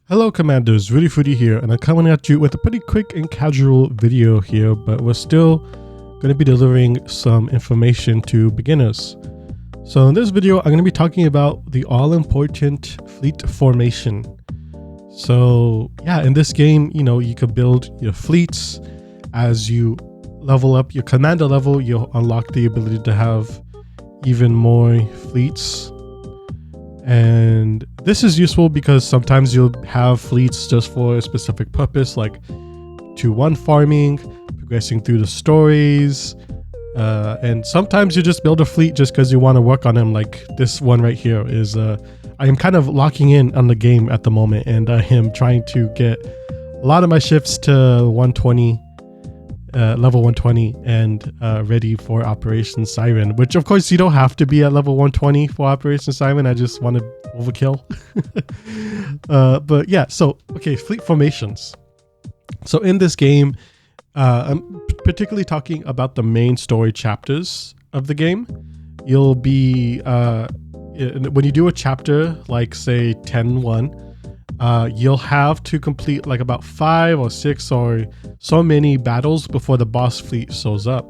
Hello Commanders, Rudy Foodie here, and I'm coming at you with a pretty quick and casual video here, but we're still going to be delivering some information to beginners. So in this video, I'm going to be talking about the all-important fleet formation. So yeah, in this game, you could build your fleets. As you level up your commander level, you'll unlock the ability to have even more fleets. And this is useful because sometimes you'll have fleets just for a specific purpose, like 2-1 farming, progressing through the stories, and sometimes you just build a fleet just because you want to work on them. Like this one right here is, I am kind of locking in on the game at the moment, and I am trying to get a lot of my ships to 120, level 120 and ready for Operation Siren, which of course you don't have to be at level 120 for Operation Siren. I just want to overkill. But yeah, so okay, fleet formations. So in this game, I'm particularly talking about the main story chapters of the game. You'll be when you do a chapter like say 10-1, you'll have to complete like about 5 or 6 or so many battles before the boss fleet shows up.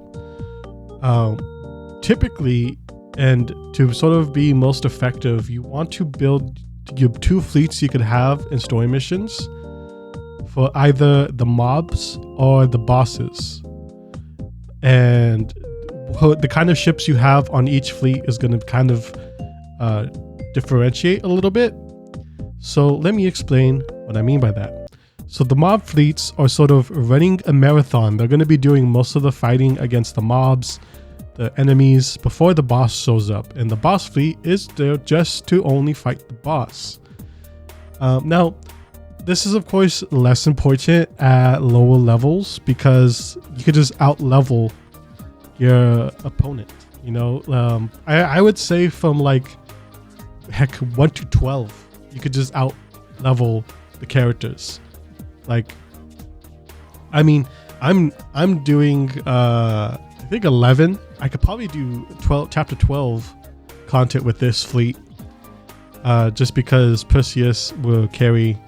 Typically, and to sort of be most effective, you want to build your 2 fleets you could have in story missions for either the mobs or the bosses. And the kind of ships you have on each fleet is going to kind of differentiate a little bit. So let me explain what I mean by that. So the mob fleets are sort of running a marathon. They're going to be doing most of the fighting against the mobs, the enemies, before the boss shows up. And the boss fleet is there just to only fight the boss. Now, this is of course less important at lower levels because you could just out-level your opponent. I would say from like, heck, 1 to 12. You could just out level the characters. Like, I mean, I'm doing I think 11. I could probably do chapter 12 content with this fleet, just because Perseus will carry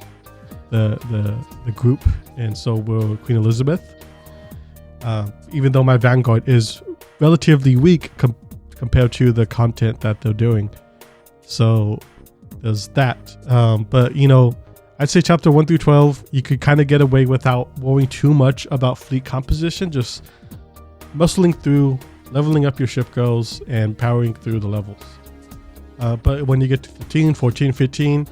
the group, and so will Queen Elizabeth. Even though my Vanguard is relatively weak compared to the content that they're doing, so there's that. But I'd say chapter 1 through 12 you could kind of get away without worrying too much about fleet composition, just muscling through, leveling up your ship girls, and powering through the levels. But when you get to 15, 14, 15,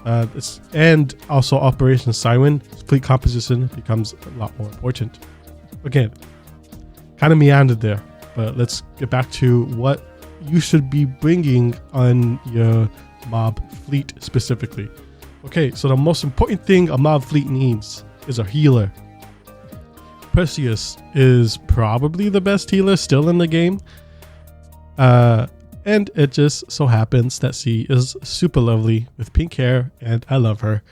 and also Operation Siren, fleet composition becomes a lot more important. Again, kind of meandered there, but let's get back to what you should be bringing on your mob fleet specifically. Okay, so the most important thing a mob fleet needs is a healer. Perseus is probably the best healer still in the game. And it just so happens that she is super lovely with pink hair, and I love her.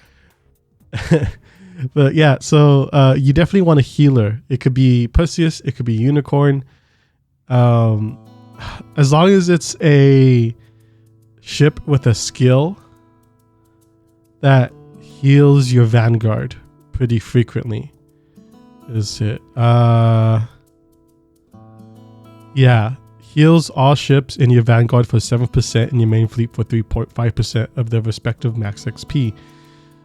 But yeah, so you definitely want a healer. It could be Perseus, it could be Unicorn. As long as it's a ship with a skill that heals your Vanguard pretty frequently. Is it? Yeah. Heals all ships in your Vanguard for 7% and your main fleet for 3.5% of their respective max XP.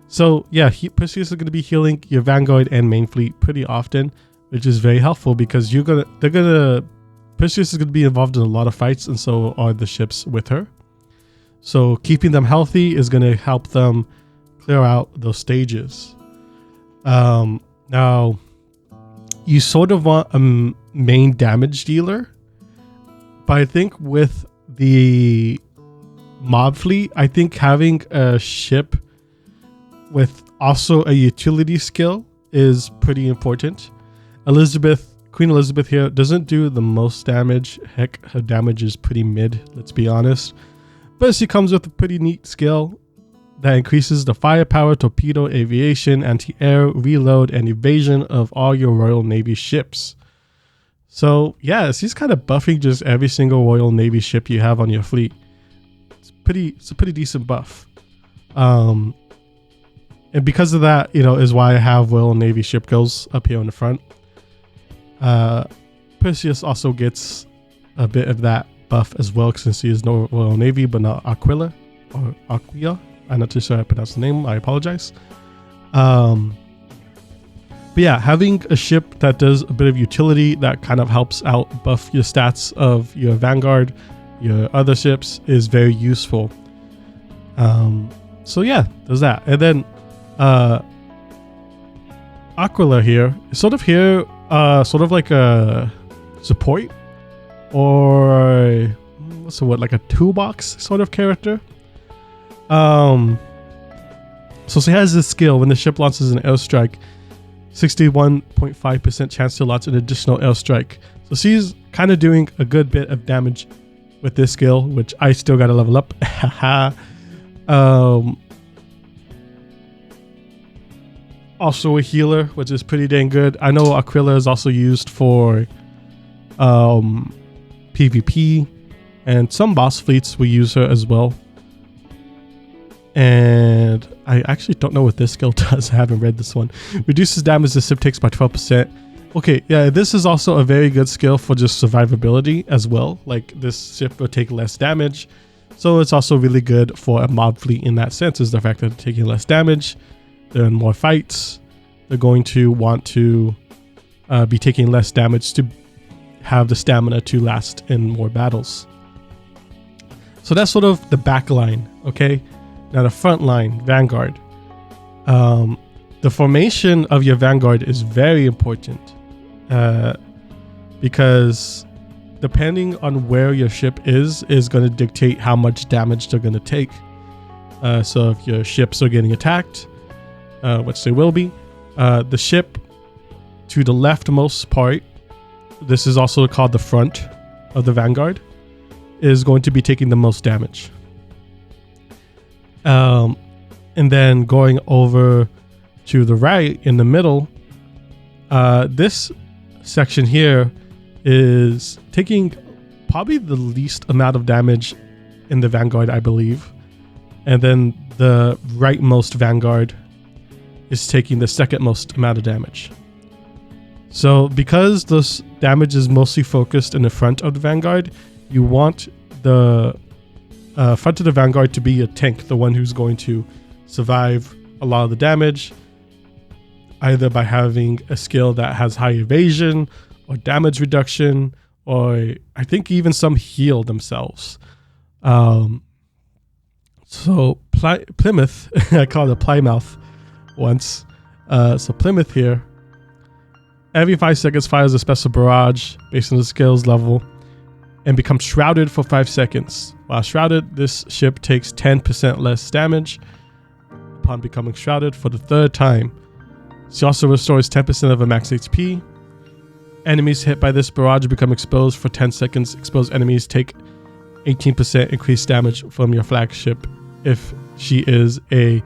So yeah, Perseus is going to be healing your Vanguard and main fleet pretty often, which is very helpful because Perseus is going to be involved in a lot of fights, and so are the ships with her. So keeping them healthy is going to help them clear out those stages. Now, you sort of want a main damage dealer, but I think with the mob fleet, I think having a ship with also a utility skill is pretty important. Queen Elizabeth here doesn't do the most damage. Heck, her damage is pretty mid, let's be honest. But she comes with a pretty neat skill that increases the firepower, torpedo, aviation, anti-air, reload, and evasion of all your Royal Navy ships. So yeah, she's kind of buffing just every single Royal Navy ship you have on your fleet. It's a pretty decent buff. And because of that, is why I have Royal Navy ship goals up here on the front. Perseus also gets a bit of that buff as well, since he is no Royal Navy, but not Aquila or Aquia. I'm not too sure how to pronounce the name. I apologize. But yeah, having a ship that does a bit of utility that kind of helps out buff your stats of your Vanguard, your other ships, is very useful. So yeah, there's that. And then Aquila here is sort of like a support, or what's the word, like a toolbox sort of character. So she has this skill: when the ship launches an airstrike, 61.5% chance to launch an additional airstrike. So she's kind of doing a good bit of damage with this skill, which I still got to level up. Also a healer, which is pretty dang good. I know Aquila is also used for PvP, and some boss fleets will use her as well. And I actually don't know what this skill does. I haven't read this one. Reduces damage the ship takes by 12%. Okay, yeah, this is also a very good skill for just survivability as well. Like, this ship will take less damage. So it's also really good for a mob fleet in that sense, is the fact that they're taking less damage. They're in more fights. They're going to want to be taking less damage to have the stamina to last in more battles. So that's sort of the back line, okay? Now the front line, Vanguard. The formation of your Vanguard is very important because depending on where your ship is going to dictate how much damage they're going to take. So if your ships are getting attacked, which they will be, the ship to the leftmost part, this is also called the front of the Vanguard, is going to be taking the most damage. And then going over to the right in the middle, this section here is taking probably the least amount of damage in the Vanguard, I believe. And then the rightmost Vanguard is taking the second most amount of damage. So because this damage is mostly focused in the front of the Vanguard, you want the front of the Vanguard to be a tank, the one who's going to survive a lot of the damage, either by having a skill that has high evasion or damage reduction, or I think even some heal themselves. So Plymouth, I call it a Plymouth once. So Plymouth here, every 5 seconds fires a special barrage based on the skills level and becomes shrouded for 5 seconds. While shrouded, this ship takes 10% less damage upon becoming shrouded for the third time. She also restores 10% of her max HP. Enemies hit by this barrage become exposed for 10 seconds. Exposed enemies take 18% increased damage from your flagship if she is a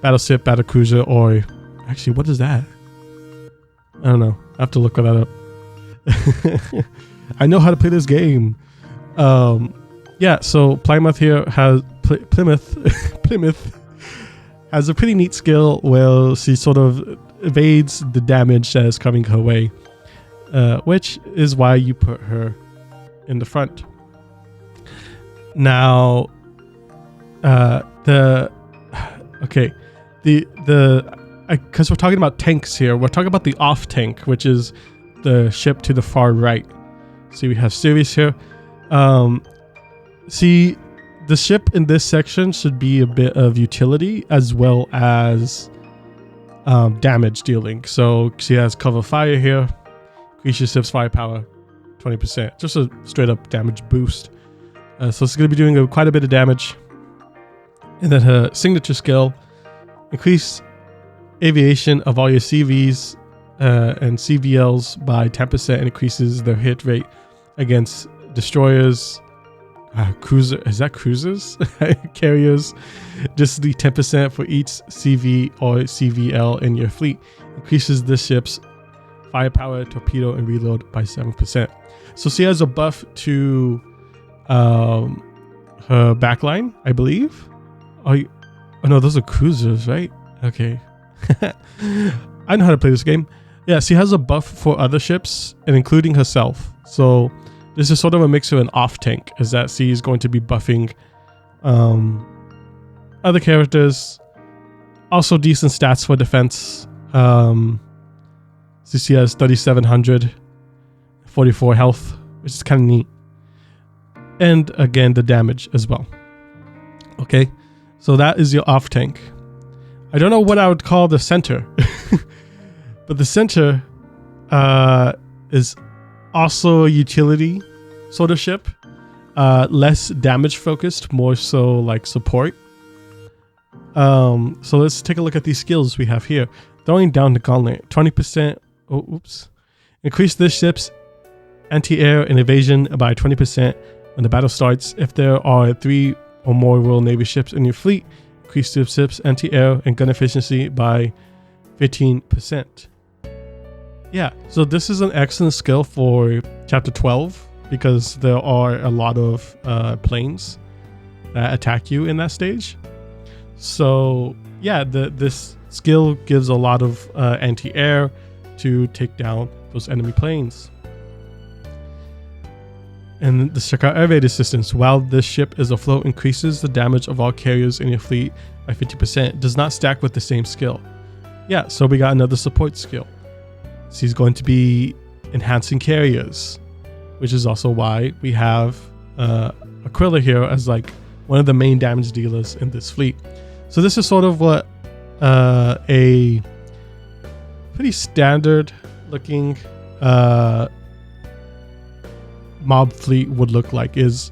battleship, battlecruiser, or actually, what is that? I don't know. I have to look that up. I know how to play this game. Yeah, so Plymouth here has Plymouth has a pretty neat skill where she sort of evades the damage that is coming her way, which is why you put her in the front. Now, because we're talking about tanks here, we're talking about the off tank, which is the ship to the far right. See, we have Sirius here. See, the ship in this section should be a bit of utility as well as damage dealing. So she has cover fire here, increases ship's firepower 20%, just a straight up damage boost. So it's going to be doing quite a bit of damage. And then her signature skill, increase aviation of all your CVs and CVLs by 10%, and increases their hit rate against destroyers, cruiser, is that cruisers? Carriers. Just the 10% for each CV or CVL in your fleet. Increases the ship's firepower, torpedo, and reload by 7%. So she has a buff to her backline, I believe. Oh no, those are cruisers, right? Okay. I know how to play this game. Yeah, she has a buff for other ships and including herself. So this is sort of a mix of an off tank, is that she is going to be buffing other characters. Also decent stats for defense. So she has 3,700, 44 health, which is kind of neat. And again, the damage as well. Okay, so that is your off tank. I don't know what I would call the center, but the center is also a utility sort of ship, less damage focused, more so like support. So let's take a look at these skills we have here. Throwing down the gauntlet, 20%. Oh, oops. Increase this ship's anti-air and evasion by 20% when the battle starts. If there are 3 or more Royal Navy ships in your fleet, increase the ship's anti-air and gun efficiency by 15%. Yeah, so this is an excellent skill for chapter 12 because there are a lot of planes that attack you in that stage. So yeah, this skill gives a lot of anti-air to take down those enemy planes. And let's check out air raid assistance. While this ship is afloat, increases the damage of all carriers in your fleet by 50%. Does not stack with the same skill. Yeah, so we got another support skill. She's going to be enhancing carriers, which is also why we have Aquila here as like one of the main damage dealers in this fleet. So this is sort of what a pretty standard looking mob fleet would look like. Is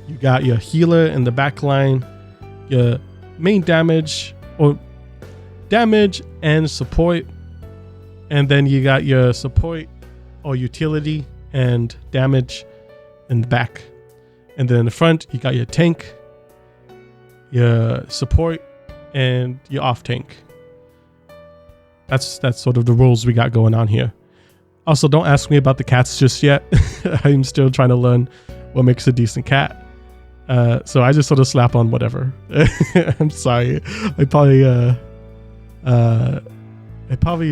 you got your healer in the back line, your main damage or damage and support, and then you got your support or utility and damage in the back, and then in the front you got your tank, your support, and your off tank. That's sort of the rules we got going on here. Also, don't ask me about the cats just yet. I'm still trying to learn what makes a decent cat. So I just sort of slap on whatever. I'm sorry. I probably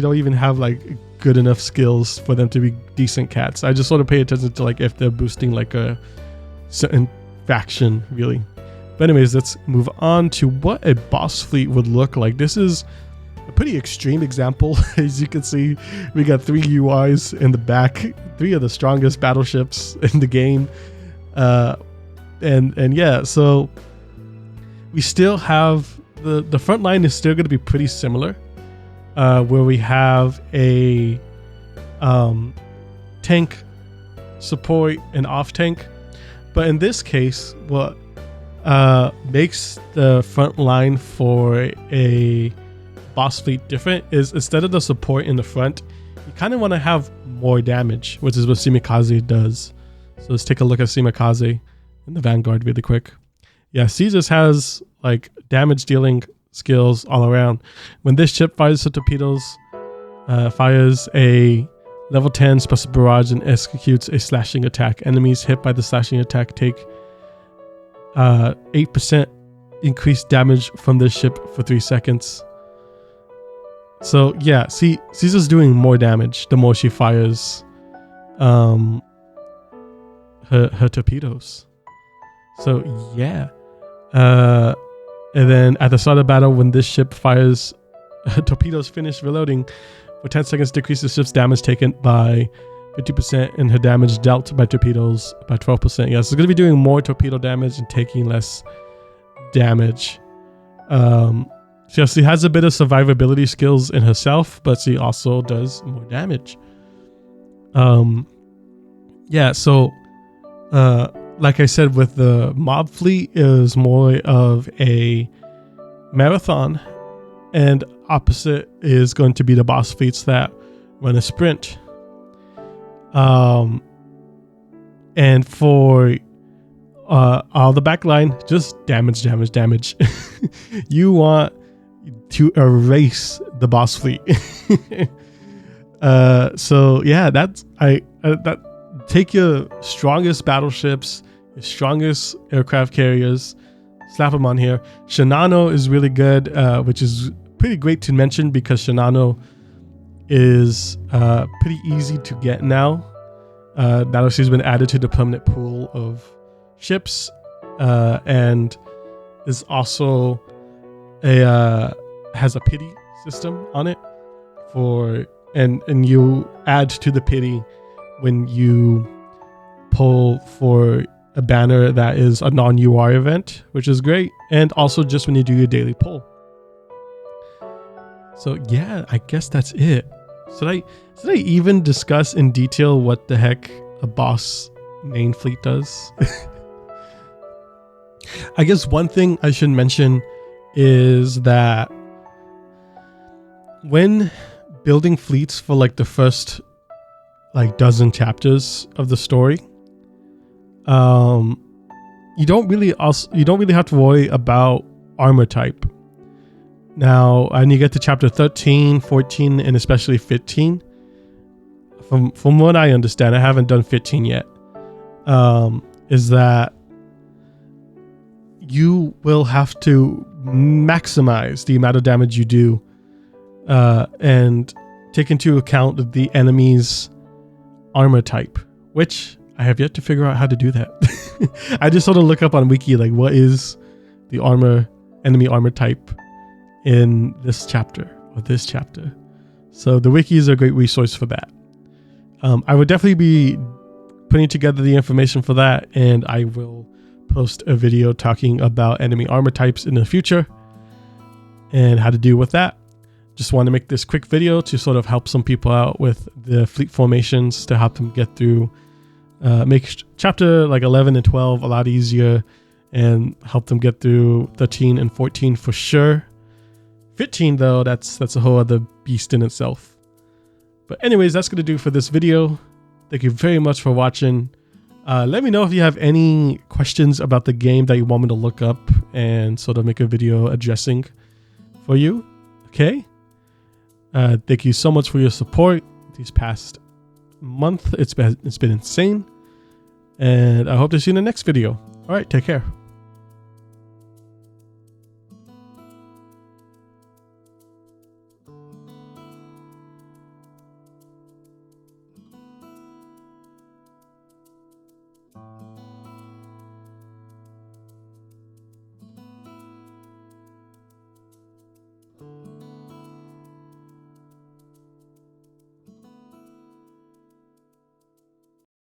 don't even have like good enough skills for them to be decent cats. I just sort of pay attention to like if they're boosting like a certain faction, really. But anyways, let's move on to what a boss fleet would look like. This is a pretty extreme example. As you can see, we got 3 UIs in the back, 3 of the strongest battleships in the game. And yeah, so we still have the front line is still going to be pretty similar, where we have a tank, support, and off tank. But in this case, what makes the front line for a boss fleet different is instead of the support in the front, you kind of want to have more damage, which is what Shimikaze does. So let's take a look at Shimikaze in the Vanguard really quick. Yeah, she just has like damage dealing skills all around. When this ship fires the torpedoes, fires a level 10 special barrage and executes a slashing attack. Enemies hit by the slashing attack take 8% increased damage from this ship for 3 seconds. So yeah, she's just doing more damage the more she fires her torpedoes. So yeah, and then at the start of battle, when this ship fires torpedoes, finish reloading for 10 seconds, decrease the ship's damage taken by 50% and her damage dealt by torpedoes by 12%. Yeah, so it's going to be doing more torpedo damage and taking less damage. So she has a bit of survivability skills in herself, but she also does more damage. Yeah, so like I said, with the mob fleet, it was more of a marathon, and opposite is going to be the boss fleets that run a sprint. And for all the backline, just damage. You want to erase the boss fleet. So yeah, that take your strongest battleships, your strongest aircraft carriers, slap them on here. Shinano is really good, which is pretty great to mention because Shinano is pretty easy to get now. Now she's been added to the permanent pool of ships, and is also has a pity system on it and you add to the pity when you pull for a banner that is a non-UR event, which is great, and also just when you do your daily pull. So yeah, I guess that's it. Should I even discuss in detail what the heck a boss main fleet does? I guess one thing I should mention is that when building fleets for like the first like dozen chapters of the story, you don't really have to worry about armor type. Now, when you get to chapter 13, 14, and especially 15, from what I understand, I haven't done 15 yet, is that you will have to maximize the amount of damage you do, and take into account the enemy's armor type, which I have yet to figure out how to do that. I just sort of look up on Wiki, like, what is the enemy armor type in this chapter or this chapter. So the Wiki is a great resource for that. I would definitely be putting together the information for that, and I will post a video talking about enemy armor types in the future and how to deal with that. Just want to make this quick video to sort of help some people out with the fleet formations, to help them get through, make chapter like 11 and 12 a lot easier, and help them get through 13 and 14 for sure. 15 though, that's a whole other beast in itself. But anyways, that's going to do for this video. Thank you very much for watching. Let me know if you have any questions about the game that you want me to look up and sort of make a video addressing for you. Okay? Thank you so much for your support these past month. It's been insane. And I hope to see you in the next video. All right, take care.